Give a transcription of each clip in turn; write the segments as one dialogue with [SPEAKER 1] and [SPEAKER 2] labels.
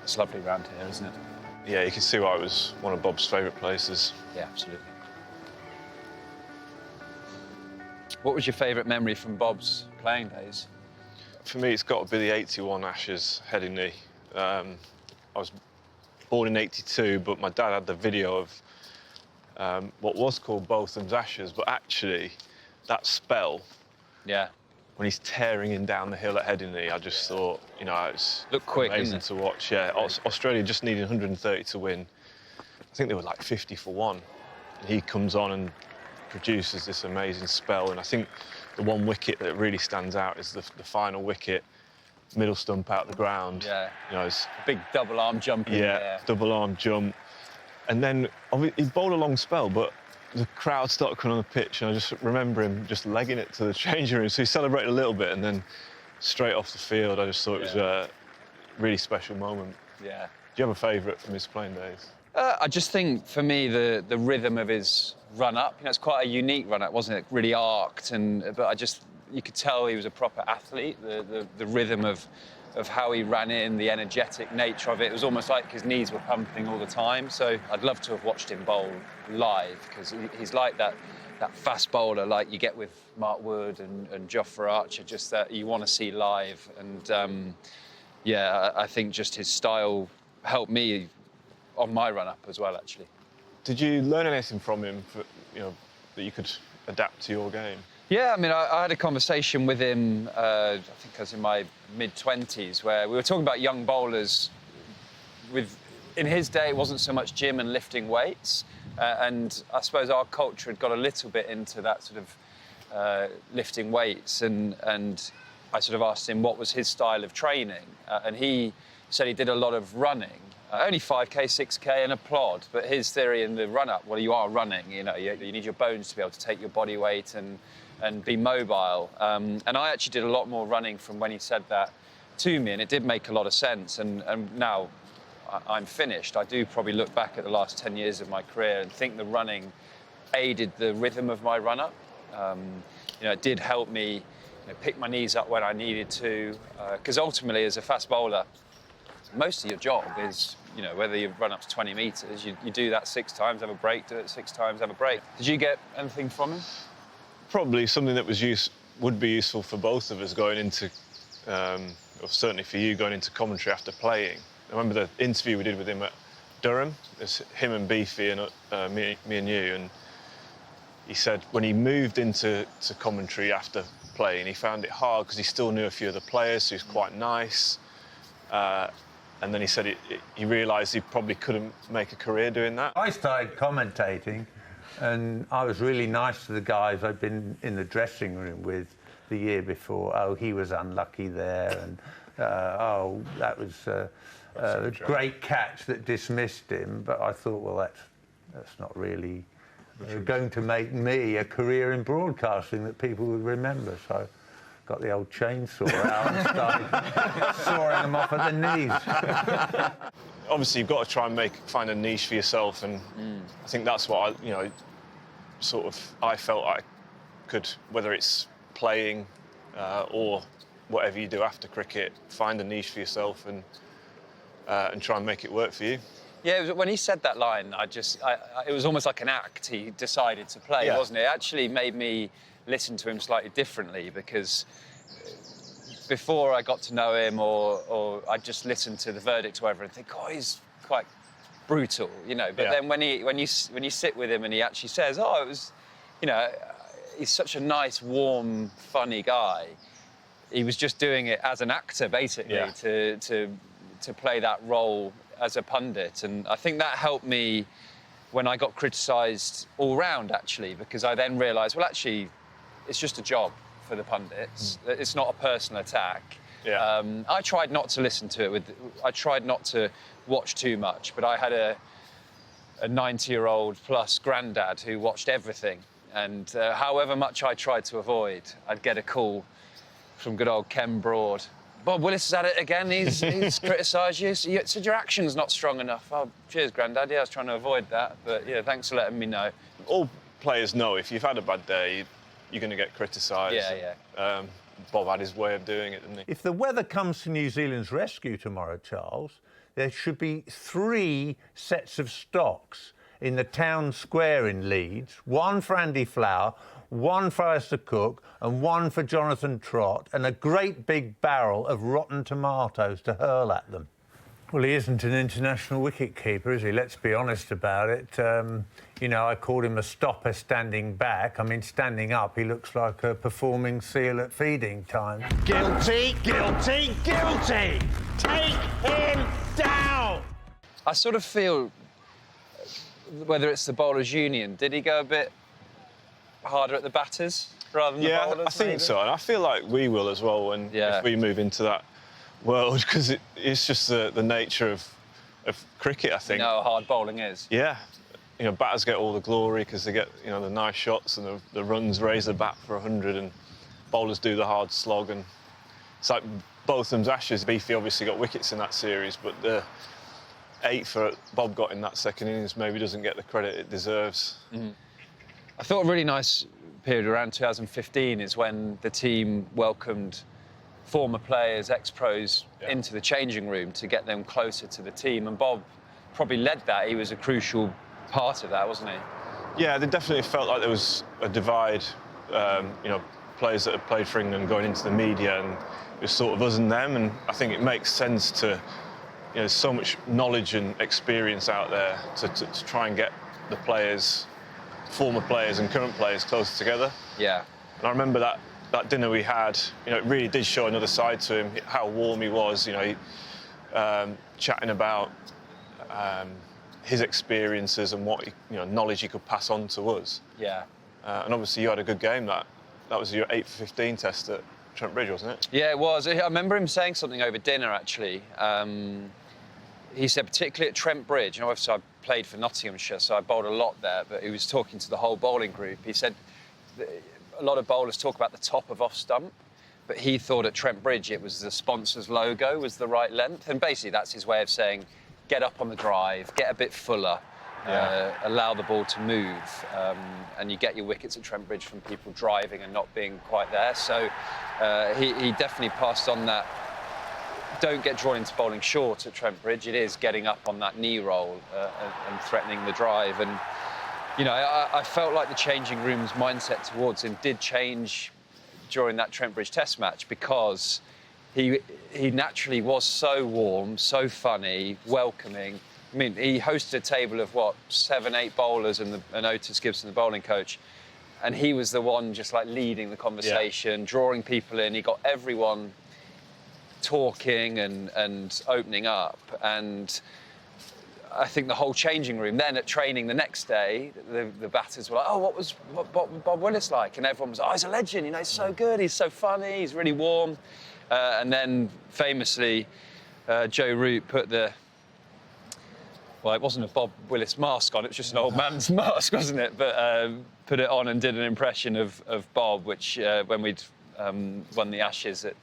[SPEAKER 1] It's lovely around here, isn't it?
[SPEAKER 2] Yeah, you can see why it was one of Bob's favourite places.
[SPEAKER 1] Yeah, absolutely. What was your favourite memory from Bob's playing days?
[SPEAKER 2] For me, it's got to be the 81 Ashes Headingley. I was born in 82, but my dad had the video of what was called Botham's Ashes, but actually, that spell,
[SPEAKER 1] Yeah.
[SPEAKER 2] when he's tearing in down the hill at Headingley, I just thought, you know, it's
[SPEAKER 1] Looked quick,
[SPEAKER 2] amazing
[SPEAKER 1] didn't it?
[SPEAKER 2] to watch. Yeah, Australia just needed 130 to win. I think they were like 50 for 1. And he comes on and produces this amazing spell. And I think the one wicket that really stands out is the final wicket, middle stump out the ground.
[SPEAKER 1] Yeah.
[SPEAKER 2] You know, it's
[SPEAKER 1] Big double arm jump in the air.
[SPEAKER 2] double arm jump. And then he bowled a long spell, but the crowd started coming on the pitch, and I just remember him just legging it to the changing room. So he celebrated a little bit, and then straight off the field, I just thought it was a really special moment.
[SPEAKER 1] Yeah.
[SPEAKER 2] Do you have a favourite from his playing days?
[SPEAKER 1] I just think, for me, the rhythm of his run-up, you know, it's quite a unique run-up, wasn't it? Really arced, but you could tell he was a proper athlete. The rhythm of how he ran in, the energetic nature of it. It was almost like his knees were pumping all the time. So I'd love to have watched him bowl live, because he's like that fast bowler like you get with Mark Wood and Jofra Archer, just that you want to see live. And I think just his style helped me on my run-up as well, actually.
[SPEAKER 2] Did you learn anything from him, that you could adapt to your game?
[SPEAKER 1] Yeah, I mean, I had a conversation with him, I think I was in my mid-20s, where we were talking about young bowlers. In his day, it wasn't so much gym and lifting weights, and I suppose our culture had got a little bit into that sort of lifting weights, and I sort of asked him what was his style of training, and he said he did a lot of running. Only 5K, 6K and a plod, but his theory in the run-up, well, you are running, you know, you need your bones to be able to take your body weight and be mobile. And I actually did a lot more running from when he said that to me, and it did make a lot of sense. And now I'm finished. I do probably look back at the last 10 years of my career and think the running aided the rhythm of my run-up. It did help me pick my knees up when I needed to, because ultimately, as a fast bowler, most of your job is, whether you run up to 20 metres, you do that 6 times, have a break, do it 6 times, have a break. Did you get anything from him?
[SPEAKER 2] Probably something that would be useful for both of us going into, or certainly for you going into commentary after playing. I remember the interview we did with him at Durham. It's him and Beefy and me and you, and he said when he moved into commentary after playing, he found it hard because he still knew a few of the players, so he was quite nice. And then he said he realised he probably couldn't make a career doing that.
[SPEAKER 3] I started commentating, and I was really nice to the guys I'd been in the dressing room with the year before. Oh, he was unlucky there, and that was a great catch that dismissed him. But I thought, well, that's not really going to make me a career in broadcasting that people would remember. So got the old chainsaw out and started sawing them off at the knees.
[SPEAKER 2] Obviously, you've got to try and find a niche for yourself, and I think that's what I felt I could, whether it's playing or whatever you do after cricket, find a niche for yourself and try and make it work for you.
[SPEAKER 1] Yeah, when he said that line, it was almost like an act he decided to play, wasn't it? It actually made me listen to him slightly differently, because before I got to know him, or I just listened to the verdict or whatever and think, oh, he's quite brutal, But then when you sit with him and he actually says, oh, it was, he's such a nice, warm, funny guy. He was just doing it as an actor, basically, to play that role as a pundit. And I think that helped me when I got criticised all round, actually, because I then realised, well, actually, it's just a job for the pundits. It's not a personal attack.
[SPEAKER 2] Yeah.
[SPEAKER 1] I tried not to listen to it. I tried not to watch too much, but I had a 90-year-old plus granddad who watched everything. And however much I tried to avoid, I'd get a call from good old Ken Broad. Bob Willis is at it again. He's criticised you. So said your action's not strong enough. Oh, cheers, granddad. Yeah, I was trying to avoid that. But yeah, thanks for letting me know.
[SPEAKER 2] All players know if you've had a bad day, you're going to get criticised.
[SPEAKER 1] Yeah.
[SPEAKER 2] Bob had his way of doing it, didn't he?
[SPEAKER 3] If the weather comes to New Zealand's rescue tomorrow, Charles, there should be 3 sets of stocks in the town square in Leeds, 1 for Andy Flower, 1 for Alistair Cook and 1 for Jonathan Trott, and a great big barrel of rotten tomatoes to hurl at them. Well, he isn't an international wicket-keeper, is he? Let's be honest about it. You know, I called him a stopper standing back. I mean, standing up, he looks like a performing seal at feeding time.
[SPEAKER 4] Guilty, guilty, guilty! Take him down!
[SPEAKER 1] I sort of feel, whether it's the Bowlers' Union, did he go a bit harder at the batters rather than the bowlers?
[SPEAKER 2] Yeah, I think
[SPEAKER 1] maybe?
[SPEAKER 2] so. And I feel like we will as well if we move into that world, because it's just the nature of cricket, I think.
[SPEAKER 1] You know how hard bowling is.
[SPEAKER 2] Yeah. You know, batters get all the glory because they get, you know, the nice shots and the runs, raise the bat for 100, and bowlers do the hard slog. And it's like Botham's Ashes. Beefy obviously got wickets in that series, but the 8 for Bob got in that second innings maybe doesn't get the credit it deserves.
[SPEAKER 1] Mm-hmm. I thought a really nice period around 2015 is when the team welcomed former players, ex-pros, into the changing room to get them closer to the team. And Bob probably led that. He was a crucial part of that, wasn't he?
[SPEAKER 2] Yeah, they definitely felt like there was a divide. You know, players that had played for England going into the media, and it was sort of us and them. And I think it makes sense to, you know, there's so much knowledge and experience out there to try and get the players, former players and current players, closer together.
[SPEAKER 1] Yeah.
[SPEAKER 2] And I remember that dinner we had, you know, it really did show another side to him, how warm he was, you know, chatting about his experiences and what, you know, knowledge he could pass on to us.
[SPEAKER 1] Yeah.
[SPEAKER 2] And obviously you had a good game. That was your 8 for 15 test at Trent Bridge, wasn't it?
[SPEAKER 1] Yeah, it was. I remember him saying something over dinner, actually. He said, particularly at Trent Bridge, and obviously I played for Nottinghamshire, so I bowled a lot there, but he was talking to the whole bowling group. He said, a lot of bowlers talk about the top of off stump, but he thought at Trent Bridge it was the sponsor's logo was the right length. And basically that's his way of saying, get up on the drive, get a bit fuller, allow the ball to move, and you get your wickets at Trent Bridge from people driving and not being quite there. So he definitely passed on that. Don't get drawn into bowling short at Trent Bridge. It is getting up on that knee roll and threatening the drive. And you know, I felt like the changing room's mindset towards him did change during that Trent Bridge Test match, because he naturally was so warm, so funny, welcoming. I mean, he hosted a table of, 7, 8 bowlers and Otis Gibson, the bowling coach, and he was the one just like leading the conversation, drawing people in. He got everyone talking and opening up. And I think the whole changing room, then at training the next day, the batters were like, oh, what was Bob Willis like? And everyone was, oh, he's a legend, you know, he's so good, he's so funny, he's really warm. And then famously, Joe Root put it wasn't a Bob Willis mask on, it was just an old man's mask, wasn't it? But put it on and did an impression of Bob, which when we'd won the Ashes at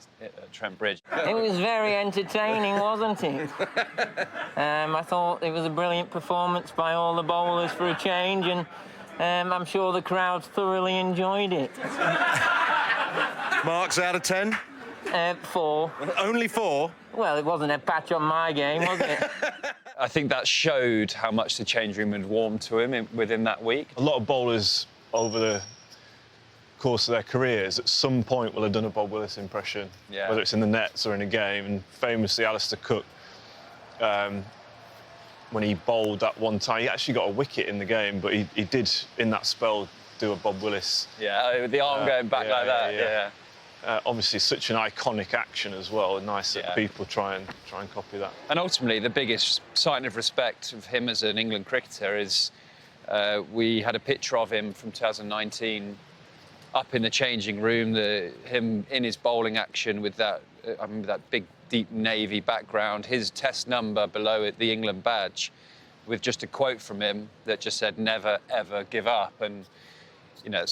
[SPEAKER 1] Trent Bridge.
[SPEAKER 5] It was very entertaining, wasn't it? I thought it was a brilliant performance by all the bowlers for a change, and I'm sure the crowd thoroughly enjoyed it.
[SPEAKER 4] Marks out of 10?
[SPEAKER 5] 4.
[SPEAKER 4] Only 4?
[SPEAKER 5] Well, it wasn't a patch on my game, was it?
[SPEAKER 1] I think that showed how much the change room had warmed to him within that week.
[SPEAKER 2] A lot of bowlers over the course of their careers at some point will have done a Bob Willis impression, whether it's in the nets or in a game. And famously, Alistair Cook, when he bowled that one time, he actually got a wicket in the game, but he did, in that spell, do a Bob Willis.
[SPEAKER 1] Yeah, the arm going back like that, yeah.
[SPEAKER 2] Obviously, such an iconic action as well. Nice that people try and copy that.
[SPEAKER 1] And ultimately, the biggest sign of respect of him as an England cricketer is we had a picture of him from 2019 up in the changing room, him in his bowling action with that, I remember that big, deep navy background, his test number below it, the England badge, with just a quote from him that just said, never, ever give up. And you know,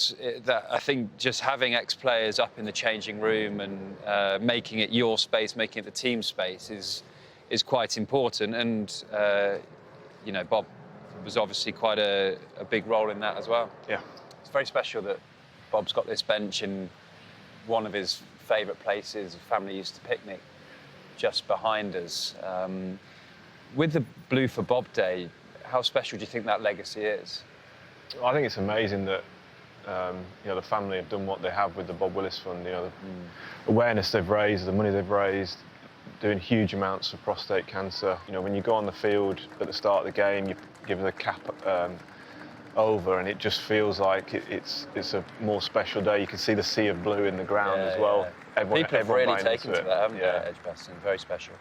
[SPEAKER 1] I think just having ex-players up in the changing room and making it your space, making it the team space is quite important. And, you know, Bob was obviously quite a big role in that as well.
[SPEAKER 2] Yeah.
[SPEAKER 1] It's very special that Bob's got this bench in one of his favourite places. Family used to picnic just behind us. With the Blue for Bob Day, how special do you think that legacy is?
[SPEAKER 2] I think it's amazing that the family have done what they have with the Bob Willis Fund. The awareness they've raised, the money they've raised, doing huge amounts for prostate cancer. When you go on the field at the start of the game, you give the cap over, and it just feels like it's a more special day. You can see the sea of blue in the ground as well.
[SPEAKER 1] Yeah. People have really taken to that, haven't they,
[SPEAKER 2] yeah.
[SPEAKER 1] Edgbaston? Very special.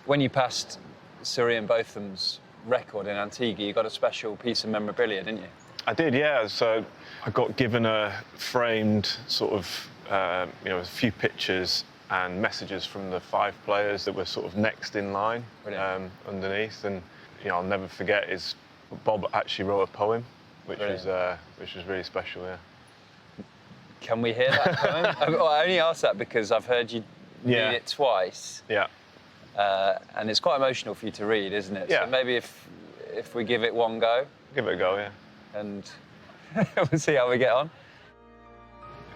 [SPEAKER 1] When you passed Surrey and Botham's record in Antigua, you got a special piece of memorabilia, didn't you?
[SPEAKER 2] I did, yeah. So I got given a framed sort of, a few pictures and messages from the 5 players that were sort of next in line underneath. And I'll never forget is Bob actually wrote a poem, which was really special. Yeah.
[SPEAKER 1] Can we hear that poem? I only asked that because I've heard you read it twice.
[SPEAKER 2] Yeah.
[SPEAKER 1] And it's quite emotional for you to read, isn't it?
[SPEAKER 2] Yeah.
[SPEAKER 1] So maybe if we give it one go.
[SPEAKER 2] Give it a go, yeah.
[SPEAKER 1] And we'll see how we get on.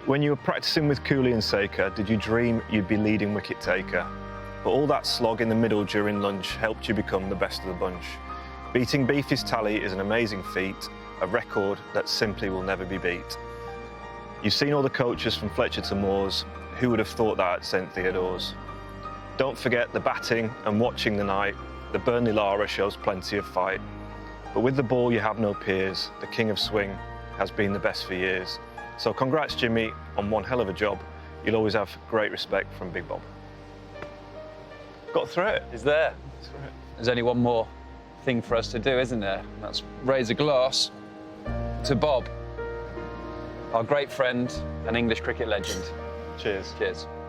[SPEAKER 2] When you were practicing with Cooley and Saker, did you dream you'd be leading wicket taker? But all that slog in the middle during lunch helped you become the best of the bunch. Beating Beefy's tally is an amazing feat, a record that simply will never be beat. You've seen all the coaches from Fletcher to Moores. Who would have thought that at St Theodore's? Don't forget the batting and watching the night. The Burnley Lara shows plenty of fight. But with the ball you have no peers. The king of swing has been the best for years. So congrats, Jimmy, on one hell of a job. You'll always have great respect from Big Bob. Got through it.
[SPEAKER 1] Is there? There's only one more thing for us to do, isn't there? And that's raise a glass to Bob, our great friend and English cricket legend.
[SPEAKER 2] Cheers.
[SPEAKER 1] Cheers.